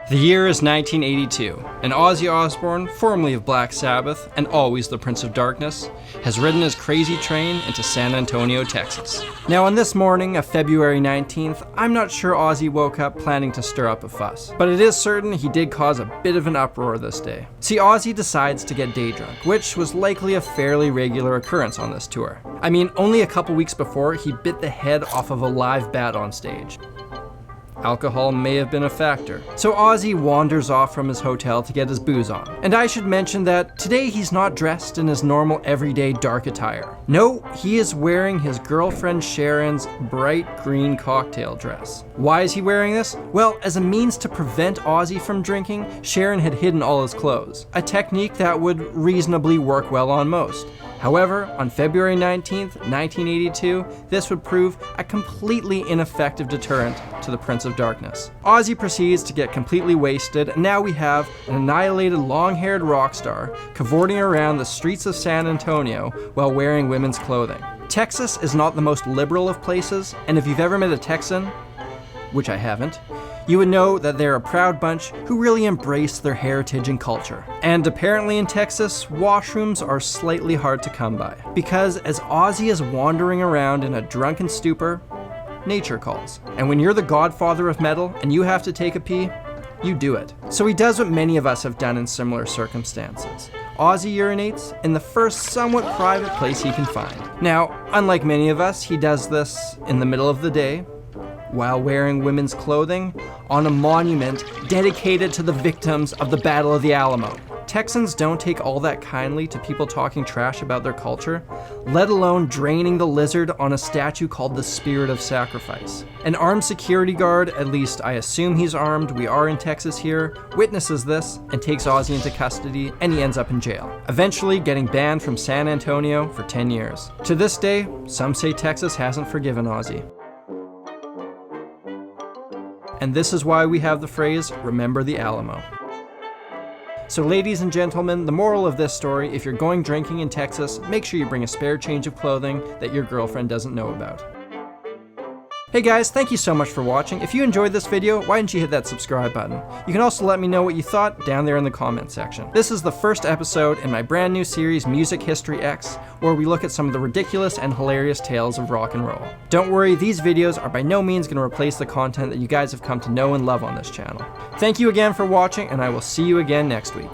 The year is 1982, and Ozzy Osbourne, formerly of Black Sabbath and always the Prince of Darkness, has ridden his crazy train into San Antonio, Texas. Now on this morning of February 19th, I'm not sure Ozzy woke up planning to stir up a fuss, but it is certain he did cause a bit of an uproar this day. See, Ozzy decides to get day drunk, which was likely a fairly regular occurrence on this tour. I mean, only a couple weeks before, he bit the head off of a live bat on stage. Alcohol may have been a factor. So Ozzy wanders off from his hotel to get his booze on. And I should mention that today he's not dressed in his normal everyday dark attire. No, he is wearing his girlfriend Sharon's bright green cocktail dress. Why is he wearing this? Well, as a means to prevent Ozzy from drinking, Sharon had hidden all his clothes, a technique that would reasonably work well on most. However, on February 19th, 1982, this would prove a completely ineffective deterrent to the Prince of Darkness. Ozzy proceeds to get completely wasted, and now we have an annihilated long-haired rock star cavorting around the streets of San Antonio while wearing women's clothing. Texas is not the most liberal of places, and if you've ever met a Texan, which I haven't, you would know that they're a proud bunch who really embrace their heritage and culture. And apparently in Texas, washrooms are slightly hard to come by, because as Ozzy is wandering around in a drunken stupor, nature calls. And when you're the godfather of metal and you have to take a pee, you do it. So he does what many of us have done in similar circumstances. Ozzy urinates in the first somewhat private place he can find. Now, unlike many of us, he does this in the middle of the day, while wearing women's clothing, on a monument dedicated to the victims of the Battle of the Alamo. Texans don't take all that kindly to people talking trash about their culture, let alone draining the lizard on a statue called the Spirit of Sacrifice. An armed security guard, at least I assume he's armed, we are in Texas here, witnesses this and takes Ozzy into custody, and he ends up in jail, eventually getting banned from San Antonio for 10 years. To this day, some say Texas hasn't forgiven Ozzy. And this is why we have the phrase, remember the Alamo. So ladies and gentlemen, the moral of this story, if you're going drinking in Texas, make sure you bring a spare change of clothing that your girlfriend doesn't know about. Hey guys, thank you so much for watching. If you enjoyed this video, why didn't you hit that subscribe button? You can also let me know what you thought down there in the comment section. This is the first episode in my brand new series, Music History X, where we look at some of the ridiculous and hilarious tales of rock and roll. Don't worry, these videos are by no means going to replace the content that you guys have come to know and love on this channel. Thank you again for watching, and I will see you again next week.